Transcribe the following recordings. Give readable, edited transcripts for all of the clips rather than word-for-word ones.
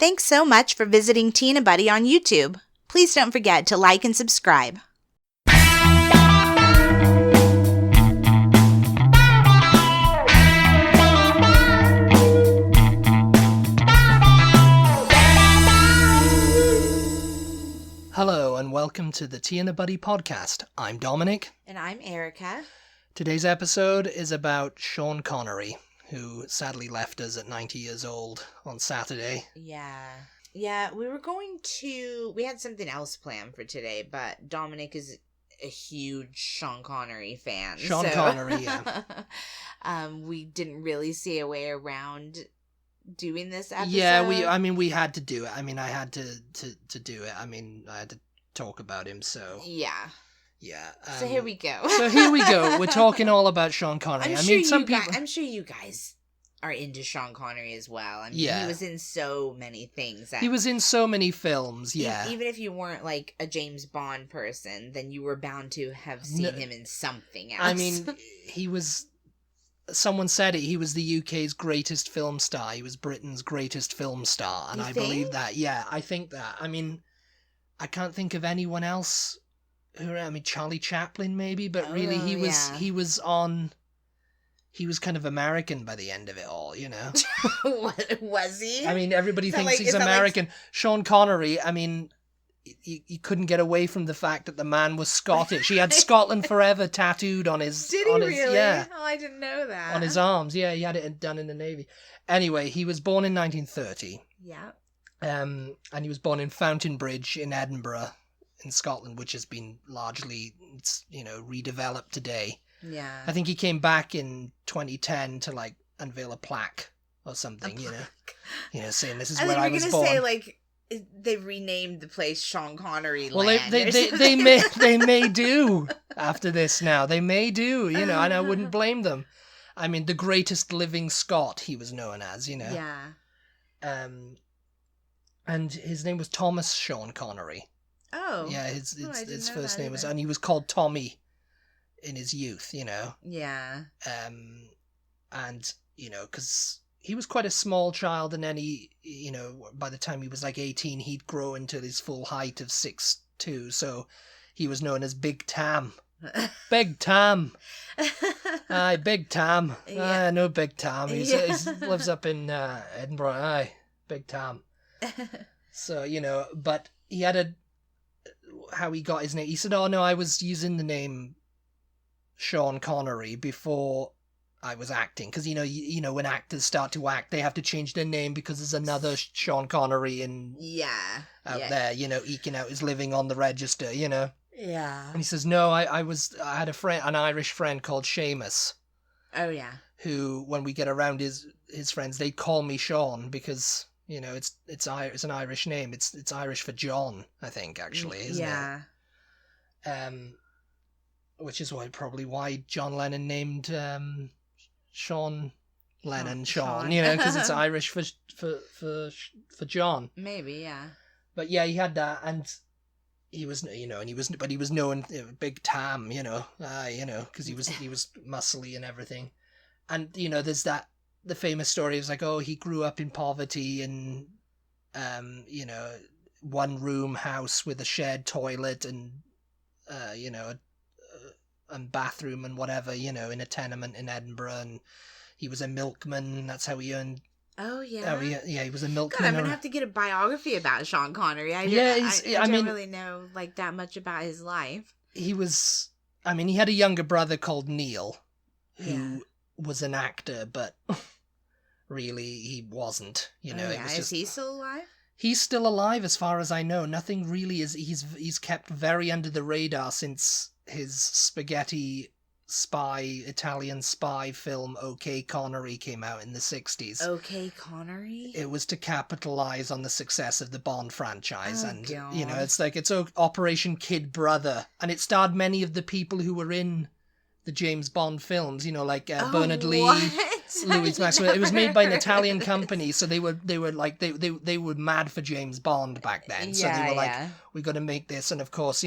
Thanks so much for visiting Tina Butty on YouTube. Please don't forget to like and subscribe. Hello and welcome to the Tea and the Buddy podcast. I'm Dominic. And I'm Erica. Today's episode is about Sean Connery, who sadly left us at 90 years old on Saturday. Yeah, we had something else planned for today, but Dominic is a huge Sean Connery fan. Connery, yeah. We didn't really see a way around doing this episode. Yeah, we had to do it. I had to do it. I had to talk about him, so... Yeah. Yeah. So here we go. We're talking all about Sean Connery. I'm sure you guys are into Sean Connery as well. He was in so many things. He was in so many films, yeah. Even if you weren't like a James Bond person, then you were bound to have seen him in something else. He was... Someone said it, he was the UK's greatest film star. He was Britain's greatest film star. And I believe that. Yeah, I think that. I can't think of anyone else. Charlie Chaplin maybe, but really he was kind of American by the end of it all, you know. Was he? Everybody thinks he's American. Sean Connery, he couldn't get away from the fact that the man was Scottish. He had Scotland Forever tattooed on his... Did he really? Yeah. Oh, I didn't know that. On his arms, yeah, he had it done in the Navy. Anyway, he was born in 1930. Yeah. And he was born in Fountainbridge in Edinburgh, in Scotland, which has been largely, redeveloped today. Yeah. I think he came back in 2010 to, unveil a plaque or something, saying this is where I was born. I was going to say, they renamed the place Sean Connery Land. Well, they may do after this now. They may do, and I wouldn't blame them. The greatest living Scot, he was known as, Yeah. And his name was Thomas Sean Connery. Oh. Yeah, his first name was, and he was called Tommy in his youth, Yeah. And, because he was quite a small child, and then he, by the time he was 18, he'd grow into his full height of 6'2", so he was known as Big Tam. Big Tam. Aye, Big Tam. Yeah. No Big Tam. He lives up in Edinburgh. Aye, Big Tam. So, but he had how he got his name. He said, oh no, I was using the name Sean Connery before I was acting, because when actors start to act, they have to change their name because there's another Sean Connery out there, eking out his living on the register, Yeah. And he says, no, I had an Irish friend called Seamus. Oh yeah. Who, when we get around his friends, they call me Sean because it's an Irish name. It's Irish for John, I think, actually, isn't it? Which is probably why John Lennon named Sean Lennon Sean, because it's Irish for John. Maybe, yeah. But yeah, he had that, and he was, but he was known Big Tam, because he was muscly and everything. And there's the famous story is he grew up in poverty and one room house with a shared toilet and and bathroom and whatever, in a tenement in Edinburgh, and he was a milkman. That's how he earned. Oh yeah. He was a milkman. God, I'm gonna have to get a biography about Sean Connery. I don't really know that much about his life. He was. He had a younger brother called Neil, who was an actor, but really he wasn't. It was just, is he still alive? He's still alive, as far as I know. Nothing really is. He's kept very under the radar since his spaghetti Italian spy film OK Connery came out in the 60s. OK Connery? It was to capitalize on the success of the Bond franchise. Oh, and God. it's Operation Kid Brother, and it starred many of the people who were in the James Bond films, Bernard Lee, Louis Maximus. It was made by an Italian company, so they were like they were mad for James Bond back then. So they were like, we got to make this, and of course,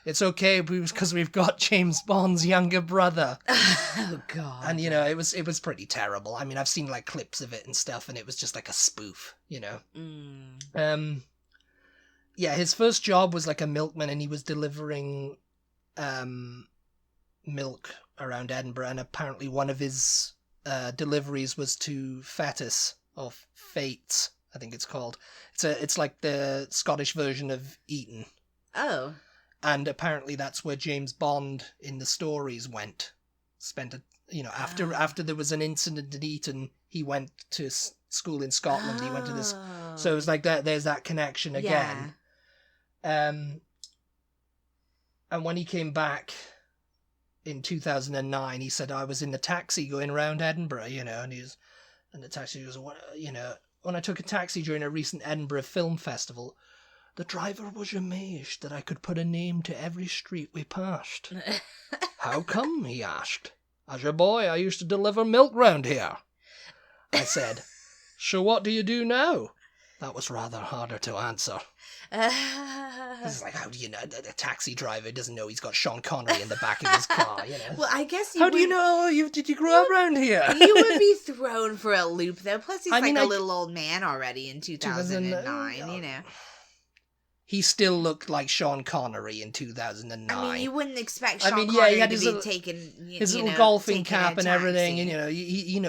it's okay because we've got James Bond's younger brother. Oh God. And it was pretty terrible. I mean, I've seen like clips of it and stuff, and it was just like a spoof, Yeah, his first job was like a milkman, and he was delivering milk around Edinburgh, and apparently one of his deliveries was to Fetus, or Fates, I think it's called. It's like the Scottish version of Eton. Oh. And apparently that's where James Bond in the stories spent after there was an incident in Eton, he went to school in Scotland. He went to this, so it was like that. There's that connection again. And when he came back in 2009, he said, I was in the taxi going around Edinburgh, and the taxi was, when I took a taxi during a recent Edinburgh Film Festival, the driver was amazed that I could put a name to every street we passed. How come, he asked. As a boy, I used to deliver milk round here. I said, so what do you do now? That was rather harder to answer. It's like, how do you know? A taxi driver doesn't know he's got Sean Connery in the back of his car, Well, I guess how do you know? Did you grow up around here? You would be thrown for a loop, though. Plus, he's a little old man already in 2009, He still looked like Sean Connery in 2009. I mean, you wouldn't expect Sean Connery he had to be taking his little golfing cap and everything, and he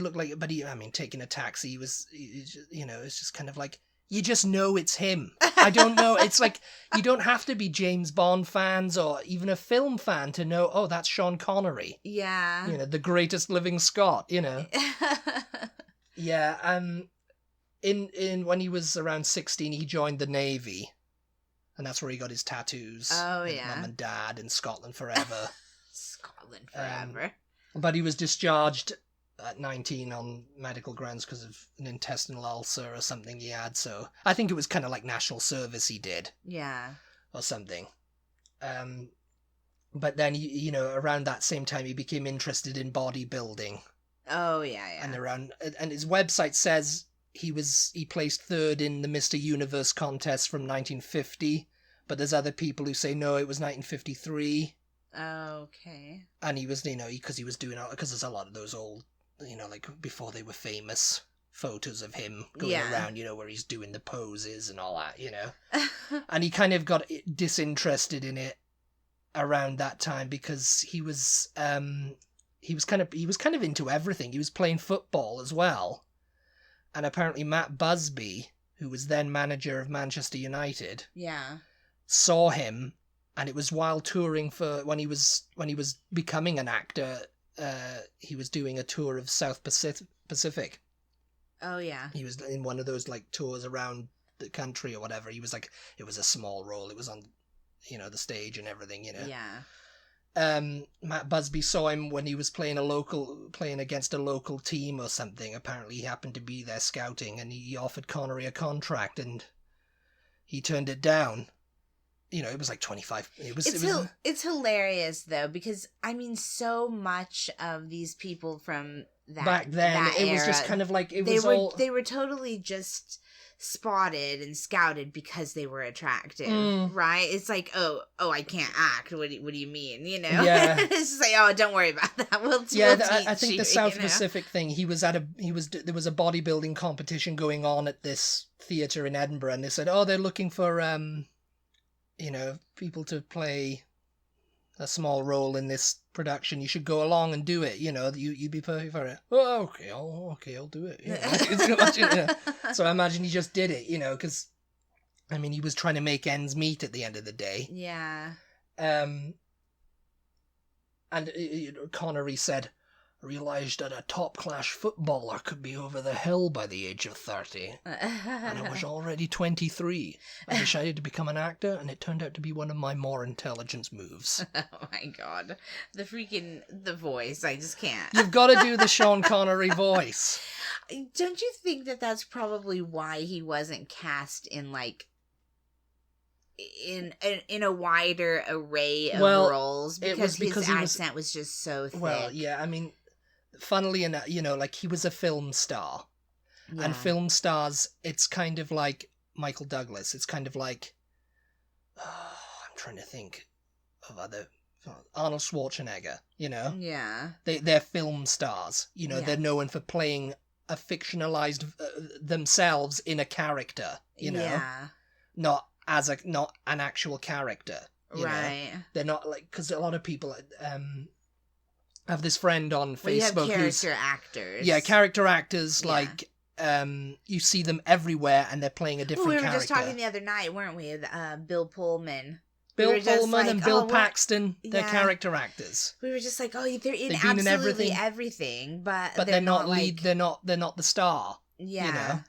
looked like. But taking a taxi, he was, it's just kind of like you just know it's him. I don't know. It's like you don't have to be James Bond fans or even a film fan to know. Oh, that's Sean Connery. Yeah. The greatest living Scot. Yeah. In when he was around 16, he joined the Navy. And that's where he got his tattoos. Oh, yeah. Mum and Dad in Scotland forever. Scotland forever. But he was discharged at 19 on medical grounds because of an intestinal ulcer or something he had. So I think it was kind of like national service he did. Yeah. Or something. But then, around that same time, he became interested in bodybuilding. Oh, yeah. And his website says he placed third in the Mr. Universe contest from 1950, but there's other people who say no, it was 1953. Okay. And he was, because he was doing, because there's a lot of those old, like before they were famous photos of him going around, where he's doing the poses and all that, and he kind of got disinterested in it around that time because he was kind of into everything. He was playing football as well. And apparently Matt Busby, who was then manager of Manchester United, saw him, and it was while touring when he was becoming an actor. He was doing a tour of South Pacific. Oh yeah. He was in one of those like tours around the country or whatever. He was like, it was a small role. It was on, the stage and everything. Yeah. Matt Busby saw him when he was playing against a local team or something. Apparently he happened to be there scouting, and he offered Connery a contract, and he turned it down. It was like 25. It's hilarious though, because so much of these people from back then, it was just kind of like they were totally just spotted and scouted because they were attractive, right? It's like, oh, I can't act. What do you mean? Yeah. It's just like, oh, don't worry about that. I think the South Pacific thing. There was a bodybuilding competition going on at this theatre in Edinburgh, and they said, oh, they're looking for people to play a small role in this production. You should go along and do it. You'd be perfect for it. Oh, okay, I'll do it. So I imagine he just did it, because he was trying to make ends meet at the end of the day. Yeah. And Connery said, I realised that a top-class footballer could be over the hill by the age of 30. And I was already 23. I decided to become an actor, and it turned out to be one of my more intelligent moves. Oh my God. The voice, I just can't. You've got to do the Sean Connery voice. Don't you think that that's probably why he wasn't cast in, like, in a wider array of roles? Because his accent was just so thick. Well, yeah, funnily enough, like he was a film star. And film stars, it's kind of like Michael Douglas. It's kind of like, I'm trying to think of other, Arnold Schwarzenegger, Yeah. They're film stars. They're known for playing a fictionalized themselves in a character, Yeah. not an actual character. Right. They're not like, because a lot of people have this friend on Facebook. You have character actors. Yeah, character actors, like, you see them everywhere and they're playing a different character. We were just talking the other night, weren't we? Bill Pullman. Bill Pullman and Bill Paxton, they're character actors. We were just like, they're in absolutely everything, but they're not like, lead. They're not the star. Yeah.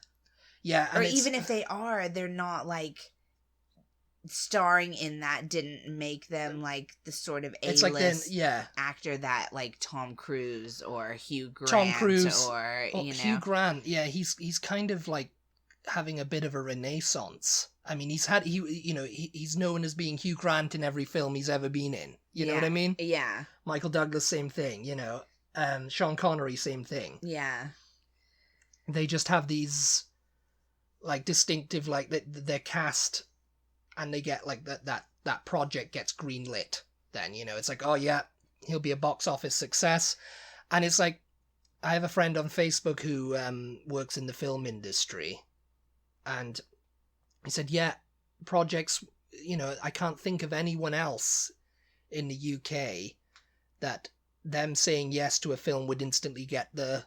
Yeah. Or even if they are, they're not like starring in that. Didn't make them like the sort of A-list actor that like Tom Cruise or Hugh Grant or Hugh Grant. Yeah, he's kind of like having a bit of a renaissance. I mean, he's known as being Hugh Grant in every film he's ever been in. You know what I mean? Yeah. Michael Douglas, same thing. Sean Connery, same thing. Yeah. They just have these like distinctive, like they're cast, and they get like that project gets greenlit. Then it's like, oh yeah, he'll be a box office success, and it's like, I have a friend on Facebook who works in the film industry, and he said, yeah, projects, I can't think of anyone else in the UK that them saying yes to a film would instantly get the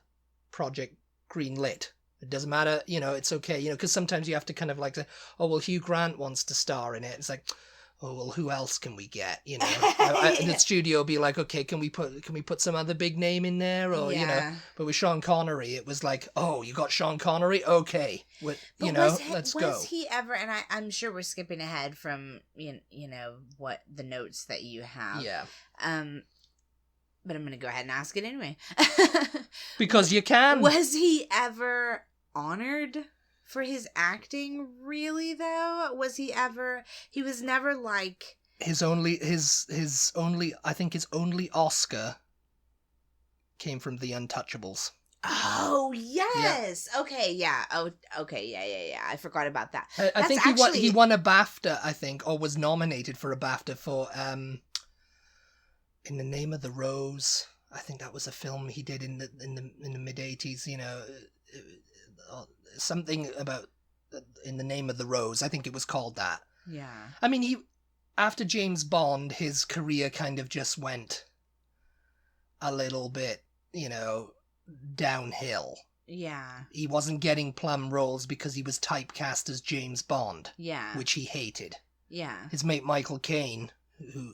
project greenlit. It doesn't matter, it's okay, because sometimes you have to kind of like say, oh, well, Hugh Grant wants to star in it. It's like, oh, well, who else can we get, And the studio will be like, okay, can we put some other big name in there? Or, but with Sean Connery, it was like, oh, you got Sean Connery? Okay. Let's go. Was he ever, and I'm sure we're skipping ahead from, what the notes that you have. Yeah. But I'm going to go ahead and ask it anyway. Because you can. Was he ever honored for his acting, really, though? Was he ever... He was never, like... His only Oscar came from the Untouchables. Oh, yes! Yeah. Okay, yeah. Oh, okay, yeah. I forgot about that. I think he won a BAFTA, I think, or was nominated for a BAFTA for... In the Name of the Rose. I think that was a film he did in the mid-80s, something about In the Name of the Rose. I think it was called that. Yeah. I mean, after James Bond, his career kind of just went a little bit, downhill. Yeah. He wasn't getting plum roles because he was typecast as James Bond. Yeah. Which he hated. Yeah. His mate Michael Caine,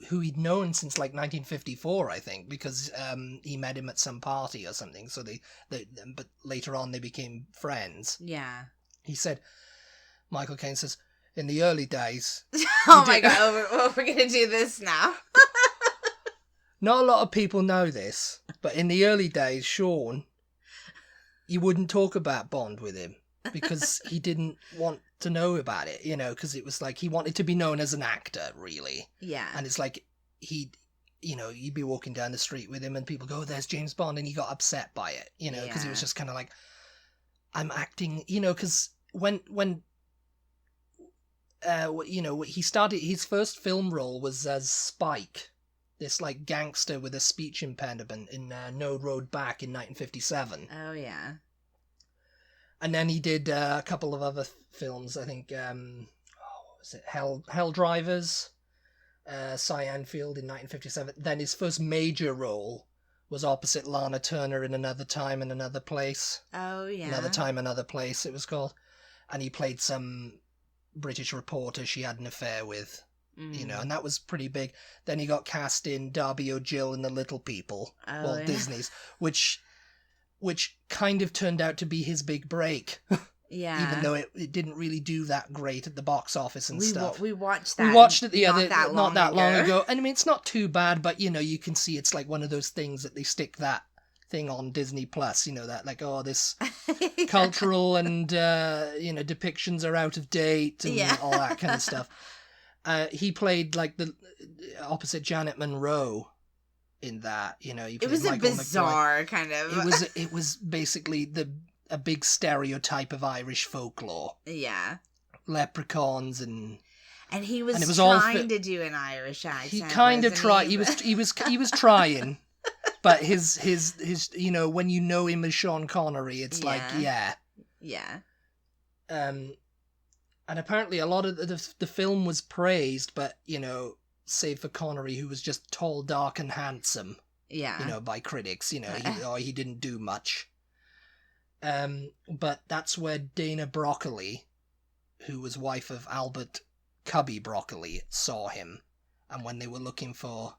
who he'd known since like 1954, I think, because he met him at some party or something. So but later on they became friends. Yeah. He said, Michael Caine says, in the early days. Oh my God, we're gonna do this now. Not a lot of people know this, but in the early days, Sean, you wouldn't talk about Bond with him because he didn't want to know about it, because it was like he wanted to be known as an actor, really. Yeah. And it's like you'd be walking down the street with him and people go, oh, there's James Bond, and he got upset by it, because it was just kind of like, I'm acting, because when he started, his first film role was as Spike, this like gangster with a speech impediment in No Road Back in 1957. Oh, yeah. And then he did a couple of other films, I think, was it Hell Drivers, Cyan Field in 1957. Then his first major role was opposite Lana Turner in Another Time and Another Place. Oh, yeah. Another Time, Another Place, it was called. And he played some British reporter she had an affair with, and that was pretty big. Then he got cast in Darby O'Gill and the Little People, Walt Disney's, which kind of turned out to be his big break. Yeah. Even though it didn't really do that great at the box office and stuff. We watched that. We watched it not that long ago. And I mean, it's not too bad, but, you can see it's like one of those things that they stick that thing on Disney Plus, that like, oh, this cultural and, depictions are out of date and all that kind of stuff. He played like the opposite Janet Monroe in that. You know, it was a bizarre kind of. It was basically a big stereotype of Irish folklore. Yeah. Leprechauns and he was trying to do an Irish accent. He kind of tried. He was trying, but his you know, when you know him as Sean Connery, it's like yeah. And apparently a lot of the film was praised, but you know, save for Connery, who was just tall, dark, and handsome. Yeah. You know, by critics, you know, he didn't do much. But that's where Dana Broccoli, who was wife of Albert Cubby Broccoli, saw him. And when they were looking for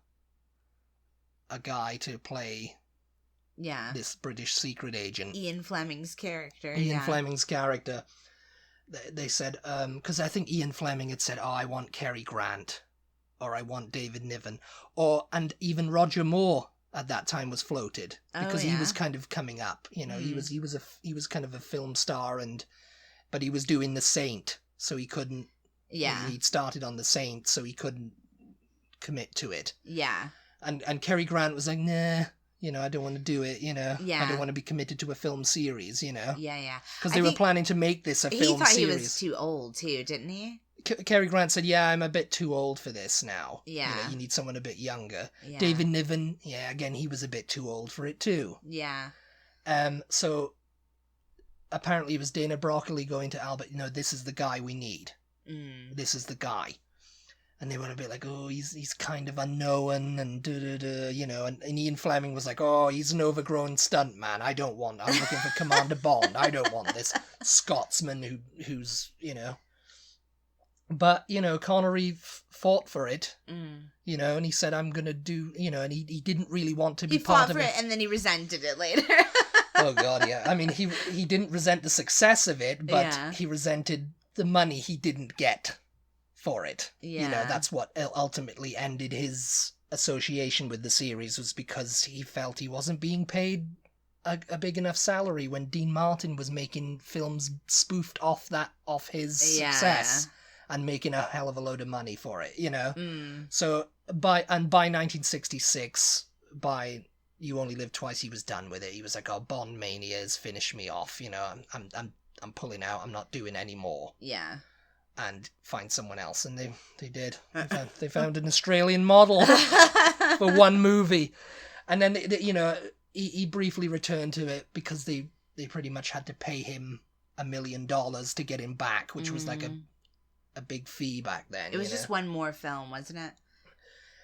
a guy to play this British secret agent, Ian Fleming's character, they said, because I think Ian Fleming had said, I want Cary Grant, or I want David Niven, and even Roger Moore at that time was floated, because he was kind of coming up, you know, he was kind of a film star, but he was doing The Saint, so he couldn't, he'd started on The Saint, so he couldn't commit to it. Yeah. And Cary Grant was like, nah, you know, I don't want to do it, you know. Yeah. I don't want to be committed to a film series, you know. Yeah. Because they were planning to make this a film series. He thought he was too old, too, didn't he? Cary Grant said, yeah, I'm a bit too old for this now. Yeah. You know, you need someone a bit younger. Yeah. David Niven, again, he was a bit too old for it, too. Yeah. So, apparently it was Dana Broccoli going to Albert, you know, this is the guy we need. This is the guy. And they were a bit like, oh, he's kind of unknown and you know, and Ian Fleming was like, oh, he's an overgrown stuntman. I'm looking for Commander Bond. I don't want this Scotsman who's, you know. But, you know, Connery fought for it, you know, and he said, I'm going to do, you know, and he didn't really want to be part of it. He fought for it and then he resented it later. Oh, God, yeah. I mean, he didn't resent the success of it, but he resented the money he didn't get for it. Yeah. You know, that's what ultimately ended his association with the series, was because he felt he wasn't being paid a big enough salary when Dean Martin was making films spoofed off his success and making a hell of a load of money for it, you know. So by 1966, by You Only Live Twice, he was done with it. He was like, oh, Bond mania has finished me off, you know. I'm pulling out. I'm not doing any more. Yeah. And find someone else, and they did. They found an Australian model for one movie, and then you know, he briefly returned to it because they pretty much had to pay him $1 million to get him back, which was like a big fee back then. It was just one more film, wasn't it?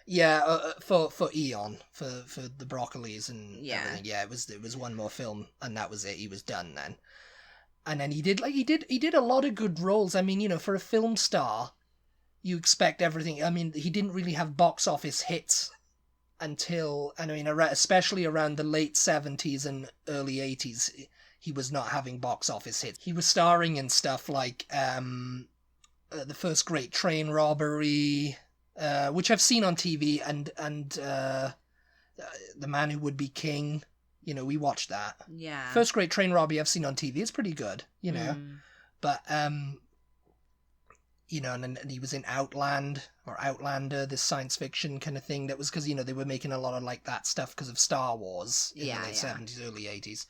Yeah, for Eon, for the Broccolis and everything. Yeah, it was one more film, and that was it. He was done then. And then he did a lot of good roles. I mean, you know, for a film star, you expect everything. I mean, he didn't really have box office hits until, I mean, especially around the late 70s and early 80s, he was not having box office hits. He was starring in stuff like The First Great Train Robbery, which I've seen on TV, and The Man Who Would Be King. You know, we watched that. Yeah. First Great Train Robbery I've seen on TV. It's pretty good, you know. But, you know, and he was in Outlander, this science fiction kind of thing. That was because, you know, they were making a lot of like that stuff because of Star Wars in the late 70s, early 80s.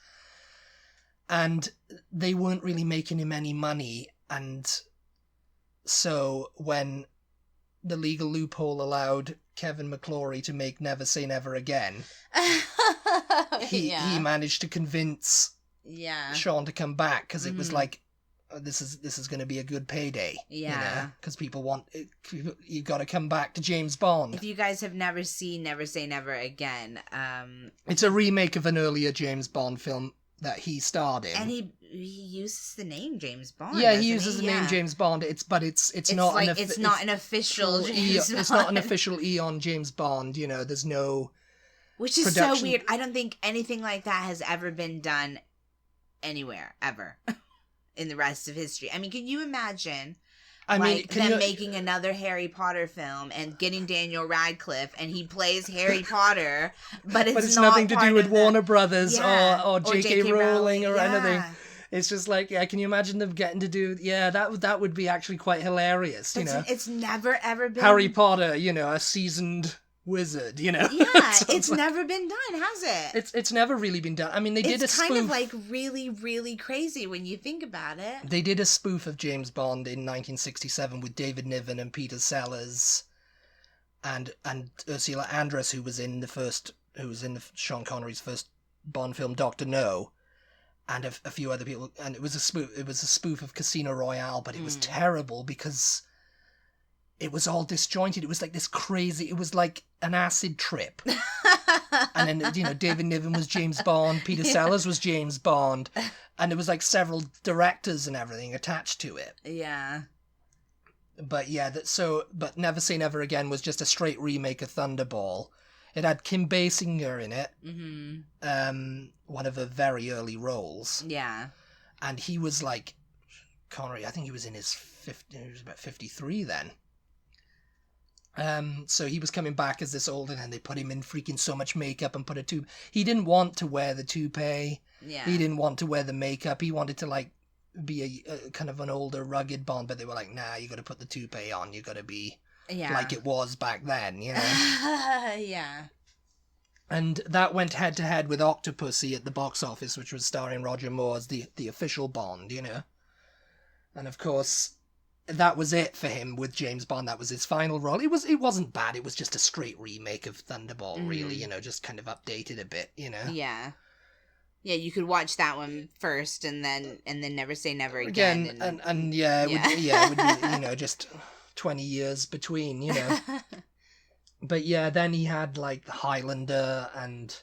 And they weren't really making him any money. And so when the legal loophole allowed Kevin McClory to make Never Say Never Again, he managed to convince Sean to come back, because it was like, oh, this is going to be a good payday. Yeah, you know, because people you got to come back to James Bond. If you guys have never seen Never Say Never Again, it's a remake of an earlier James Bond film that he starred in, and he uses the name James Bond. Yeah, he uses the name James Bond. It's not like it's not an official James Bond. It's not an official Eon James Bond. You know, there's no. Which is production. So weird. I don't think anything like that has ever been done anywhere, ever, in the rest of history. I mean, can you imagine them making another Harry Potter film and getting Daniel Radcliffe, and he plays Harry Potter, but it's not nothing to do with Warner Brothers or J.K. Rowling or anything. It's just like, can you imagine them getting to do, that would be actually quite hilarious, you know. It's never, ever been. Harry Potter, you know, a seasoned wizard, you know? Yeah, it's like, never been done, has it? It's never really been done. I mean, they did a spoof. It's kind of like really, really crazy when you think about it. They did a spoof of James Bond in 1967 with David Niven and Peter Sellers and Ursula Andress, who was in Sean Connery's first Bond film, Dr. No, and a few other people. And it was a spoof of Casino Royale, but it was terrible because it was all disjointed. It was like this crazy, it was like an acid trip. And then, you know, David Niven was James Bond, Peter Sellers was James Bond, and there was like several directors and everything attached to it. Yeah. But yeah, but Never Say Never Again was just a straight remake of Thunderball. It had Kim Basinger in it, one of her very early roles. Yeah. And he was like, Connery, I think he was in his he was about 53 then. So he was coming back as this old, and they put him in freaking so much makeup and put a toupee. He didn't want to wear the toupee. Yeah. He didn't want to wear the makeup. He wanted to like be a kind of an older, rugged Bond, but they were like, nah, you got to put the toupee on. You got to be like it was back then, you know? Yeah. And that went head to head with Octopussy at the box office, which was starring Roger Moore as the official Bond, you know? And of course, that was it for him with James Bond. That was his final role. It wasn't bad. It was just a straight remake of Thunderball, really, you know, just kind of updated a bit, you know? Yeah. Yeah, you could watch that one first and then Never Say Never Again. It would be, you know, just 20 years between, you know. But yeah, then he had like Highlander and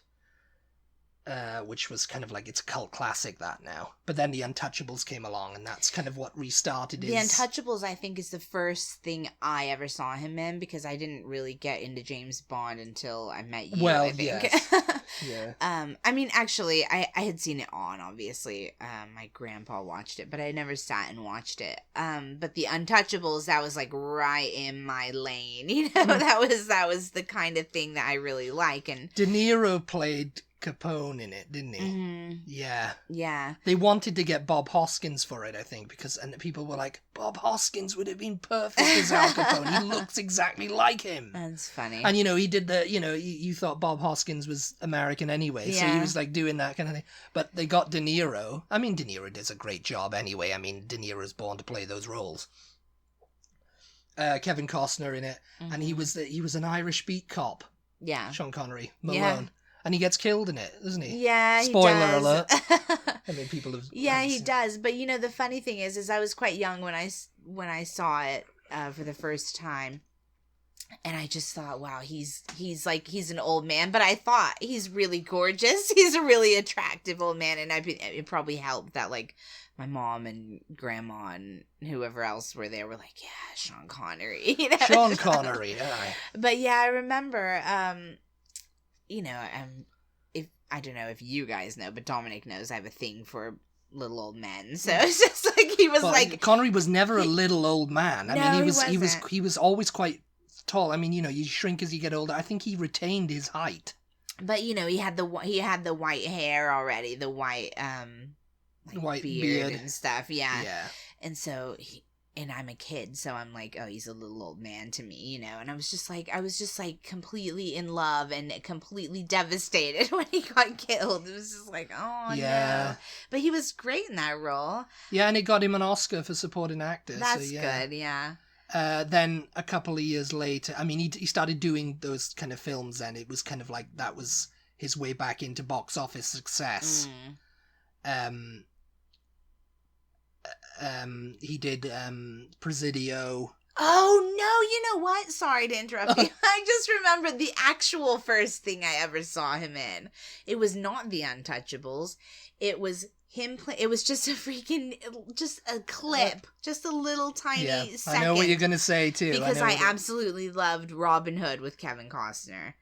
which was kind of like, it's a cult classic that now. But then the Untouchables came along, and that's kind of what restarted his... The Untouchables, I think, is the first thing I ever saw him in, because I didn't really get into James Bond until I met you, I think. Yes. Yeah. I mean, actually, I had seen it on, obviously. My grandpa watched it, but I never sat and watched it. But the Untouchables, that was like right in my lane. You know, that was the kind of thing that I really like. And De Niro played Capone in it, didn't he? Mm-hmm. Yeah. Yeah. They wanted to get Bob Hoskins for it, I think, and people were like, Bob Hoskins would have been perfect as Al Capone. He looks exactly like him. That's funny. And, you know, he did you thought Bob Hoskins was American anyway, so he was like doing that kind of thing. But they got De Niro. I mean, De Niro does a great job anyway. I mean, De Niro's born to play those roles. Kevin Costner in it, and he was an Irish beat cop. Yeah. Sean Connery, Malone. Yeah. And he gets killed in it, doesn't he? Yeah, Spoiler alert. I mean, people have... Yeah, he does. But, you know, the funny thing is I was quite young when I saw it for the first time. And I just thought, wow, he's an old man. But I thought he's really gorgeous. He's a really attractive old man. And it probably helped that, like, my mom and grandma and whoever else were there were like, yeah, Sean Connery. You know? Sean Connery, yeah. But, yeah, I remember... you know, if I don't know if you guys know, but Dominic knows I have a thing for little old men. So it's just like he was like Connery was never a little old man. I mean, he was always quite tall. I mean, you know, you shrink as you get older. I think he retained his height. But you know, he had the white hair already, the white white beard and stuff. Yeah. Yeah. And so and I'm a kid, so I'm like, oh, he's a little old man to me, you know. And I was just like completely in love and completely devastated when he got killed. It was just like, oh, yeah. No. But he was great in that role. Yeah, and it got him an Oscar for supporting actor. That's good, yeah. Then a couple of years later, I mean, he started doing those kind of films, and it was kind of like that was his way back into box office success. He did Presidio. Oh, no, you know what? Sorry to interrupt you. I just remembered the actual first thing I ever saw him in. It was not The Untouchables. It was him it was just a clip. Just a little tiny second. I know what you're going to say, too. Because I absolutely loved Robin Hood with Kevin Costner.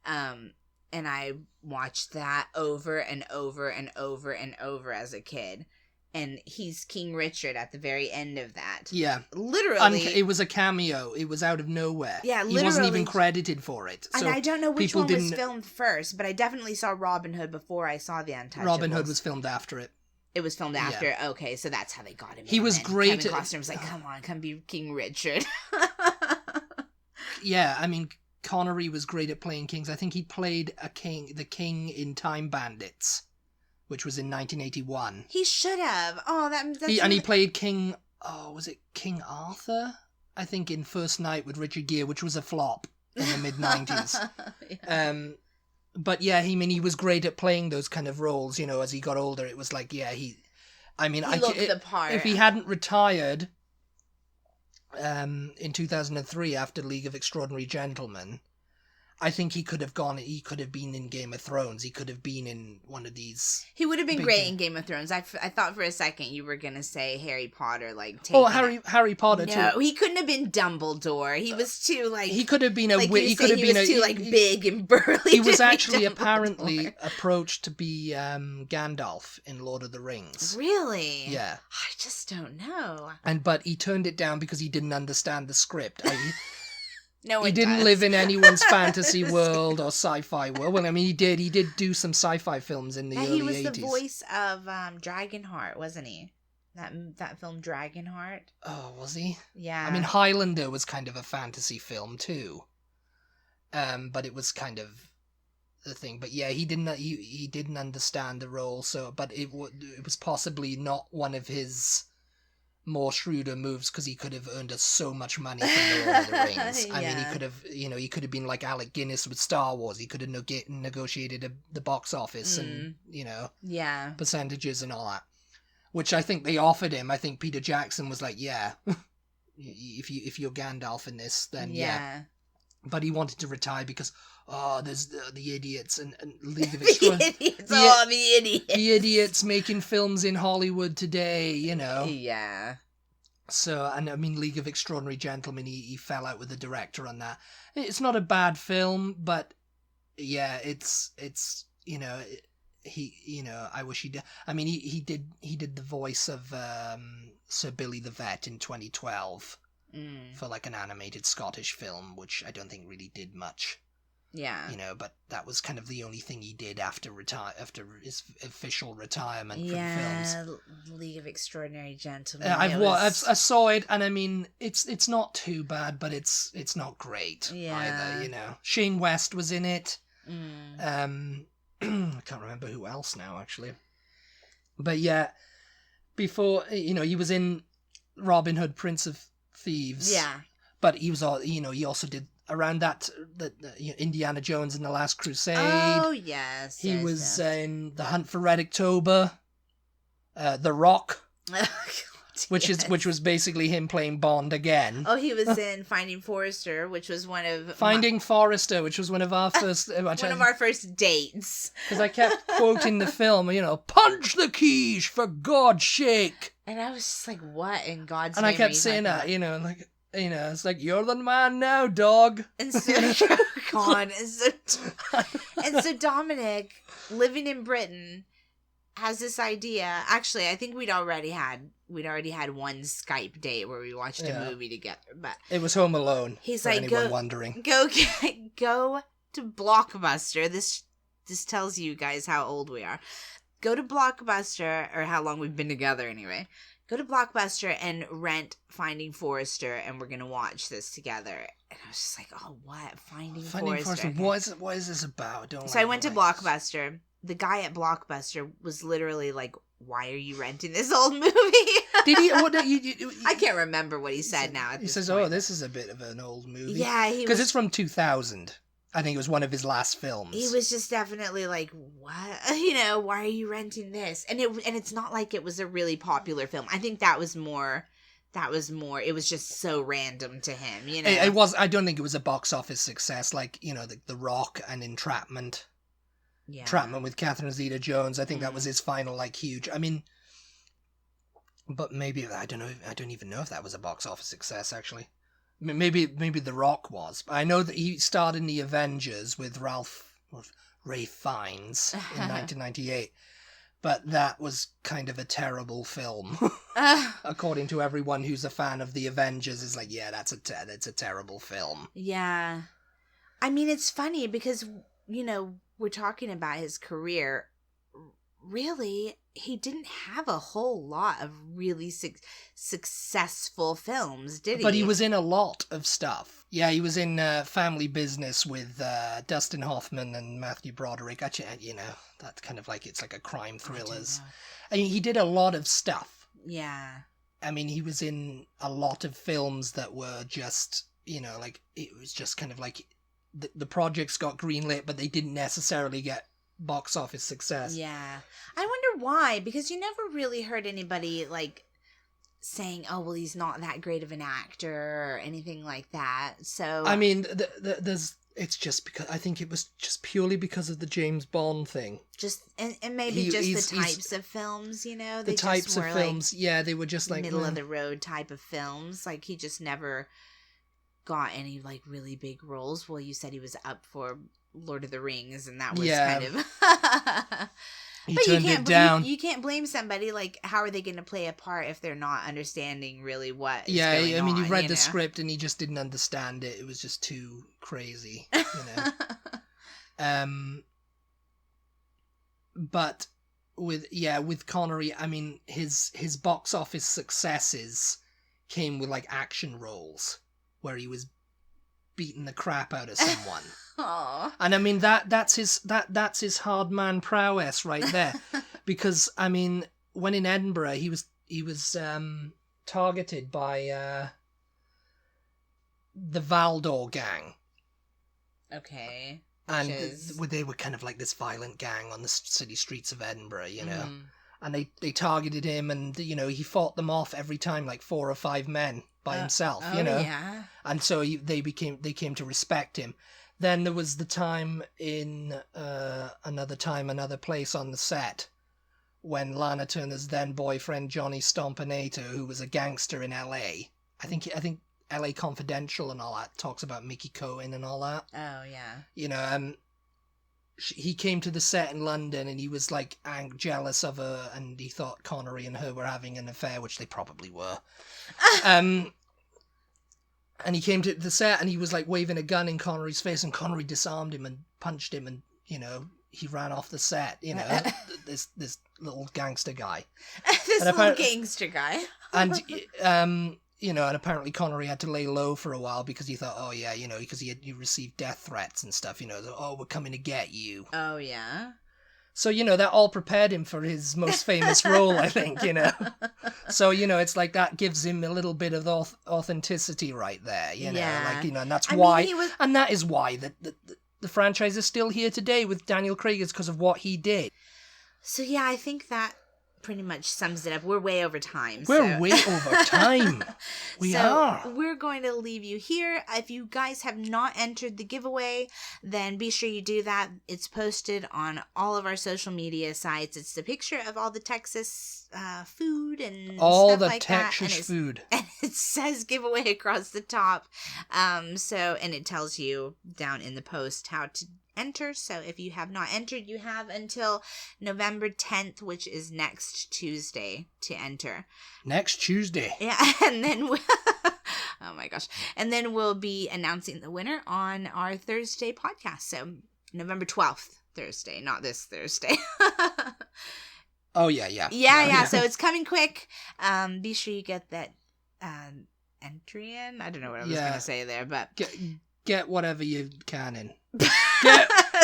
And I watched that over and over and over and over as a kid. And he's King Richard at the very end of that. Yeah. Literally. It was a cameo. It was out of nowhere. Yeah, literally. He wasn't even credited for it. So and I don't know which one was filmed first, but I definitely saw Robin Hood before I saw The Untouchables. Robin Hood was filmed after it. It was filmed after. Yeah. Okay, so that's how they got him. He was great. Kevin Costner was like, come on, come be King Richard. Yeah, I mean, Connery was great at playing kings. I think he played the king in Time Bandits, which was in 1981. He should have. Oh, that's and he played King. Oh, was it King Arthur? I think in First Night with Richard Gere, which was a flop in the mid 90s. Yeah. But yeah, he was great at playing those kind of roles. As he got older, it was like, yeah, he looked the part. If he hadn't retired in 2003 after League of Extraordinary Gentlemen, I think he could have been in Game of Thrones. He could have been in one of these. He would have been great in Game of Thrones. I thought for a second you were going to say Harry Potter, Harry Potter too. No, he couldn't have been Dumbledore. He was too, He could have been too big and burly. He was actually apparently approached to be Gandalf in Lord of the Rings. Really? Yeah. I just don't know. But he turned it down because he didn't understand the script. No, he didn't live in anyone's fantasy world or sci-fi world. Well, I mean, he did do some sci-fi films in the early 80s. He was the voice of Dragonheart, wasn't he? That film Dragonheart. Oh, was he? Yeah. I mean, Highlander was kind of a fantasy film too. But it was kind of the thing. But yeah, he didn't understand the role. But it was possibly not one of his more shrewder moves, because he could have earned us so much money from the Lord of the Rings. Yeah. I mean, he could have been like Alec Guinness with Star Wars. He could have negotiated the box office and percentages and all that, which I think they offered him. I think Peter Jackson was like, yeah, if you're Gandalf in this, then yeah. But he wanted to retire because there's the idiots and League of Extraordinary. The idiots making films in Hollywood today, Yeah. So, and I mean, League of Extraordinary Gentlemen, he fell out with the director on that. It's not a bad film, but yeah, it's I wish he did. I mean, he did the voice of Sir Billy the Vet in 2012. For like an animated Scottish film, which I don't think really did much. Yeah. But that was kind of the only thing he did after his official retirement from films. Yeah, League of Extraordinary Gentlemen. I saw it, and I mean, it's not too bad, but it's not great either. Shane West was in it. I can't remember who else now, actually. But yeah, before he was in Robin Hood, Prince of Thieves. Yeah. But he was he also did around that Indiana Jones and the Last Crusade. Oh yes. He was in The Hunt for Red October, The Rock, which was basically him playing Bond again. Oh, he was in Finding Forrester, which was one of Forrester, which was one of our first our first dates. Because I kept quoting the film, punch the quiche for God's sake. And I was just like, what in God's name? And I kept saying that, it's like, you're the man now, dog. And so, God, and so Dominic, living in Britain, has this idea. Actually, I think we'd already had one Skype date where we watched a movie together, but it was Home Alone. He's for like, anyone wondering. Go to Blockbuster. This tells you guys how old we are. Go to Blockbuster, or how long we've been together anyway. Go to Blockbuster and rent Finding Forrester, and we're going to watch this together. And I was just like, oh, what? Finding Forrester. Okay. What is this about? So I went to Blockbuster. The guy at Blockbuster was literally like, why are you renting this old movie? Did he? I can't remember what he said now. He says, point. Oh, this is a bit of an old movie. Yeah. Because it's from 2000. I think it was one of his last films. He was just definitely like, what? Why are you renting this? And it's not like it was a really popular film. I think that was more, it was just so random to him, It was, I don't think it was a box office success like, The Rock and Entrapment. Yeah. Entrapment with Catherine Zeta-Jones. I think that was his final, huge, I mean, but maybe, I don't know, I don't even know if that was a box office success, actually. Maybe The Rock was. I know that he starred in The Avengers with Ray Fiennes in 1998, but that was kind of a terrible film. According to everyone who's a fan of The Avengers, is like, yeah, that's a terrible film. Yeah, I mean, it's funny because we're talking about his career. Really, he didn't have a whole lot of really successful films, did he? But he was in a lot of stuff. Yeah, he was in Family Business with Dustin Hoffman and Matthew Broderick. Actually, that's kind of like, it's like a crime thrillers. I mean, he did a lot of stuff. Yeah. I mean, he was in a lot of films that were just, like, it was just kind of like, the projects got greenlit, but they didn't necessarily get box office success. Yeah. I wonder why, because you never really heard anybody, like, saying, oh, well, he's not that great of an actor or anything like that. So I mean, it's just because I think it was just purely because of the James Bond thing. Just and maybe the types of films, they the types of films, like, they were just like middle of the road type of films. Like, he just never got any like really big roles. Well, you said he was up for Lord of the Rings, and that was kind of. He turned it down. You can't blame somebody. Like, how are they going to play a part if they're not understanding really what is going on? I mean, you read the script and he just didn't understand it. It was just too crazy, But with Connery, I mean, his box office successes came with like action roles where he was beating the crap out of someone. Aww. And I mean, that's his hard man prowess right there. Because I mean, when in Edinburgh, he was targeted by the Valdor gang. Okay. And they were kind of like this violent gang on the city streets of Edinburgh, And they targeted him, and he fought them off every time, like 4 or 5 men by himself, Yeah. And so they came to respect him. Then there was the time in another place on the set when Lana Turner's then boyfriend Johnny Stompanato, who was a gangster in L.A. I think L.A. Confidential and all that talks about Mickey Cohen and all that. Oh yeah. He came to the set in London and he was like jealous of her, and he thought Connery and her were having an affair, which they probably were. And he came to the set and he was like waving a gun in Connery's face, and Connery disarmed him and punched him, and he ran off the set. This little gangster guy. Gangster guy. And and apparently Connery had to lay low for a while because he thought, oh yeah, because he received death threats and stuff. Oh, we're coming to get you. Oh yeah. So, that all prepared him for his most famous role, I think, So, it's like that gives him a little bit of authenticity right there, Yeah. Like, and that's why, and that is why the franchise is still here today with Daniel Craig, is because of what he did. So, yeah, I think that pretty much sums it up. We're way over time. We're way over time. We are. We're going to leave you here. If you guys have not entered the giveaway, then be sure you do that. It's posted on all of our social media sites. It's the picture of all the Texas food and all stuff the like Texas that. food. And it says giveaway across the top. And it tells you down in the post how to enter. So if you have not entered, you have until November 10th, which is next Tuesday, to enter. Next Tuesday. Yeah, and then oh my gosh. And then we'll be announcing the winner on our Thursday podcast. So November 12th, Thursday, not this Thursday. Oh yeah. Yeah. So it's coming quick. Be sure you get that entry in. I don't know what I was going to say there, but get whatever you can in.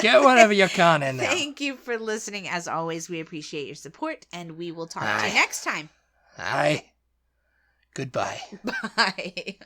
Get whatever you can in now. Thank you for listening. As always, we appreciate your support, and we will talk to you next time. Aye. Goodbye. Bye.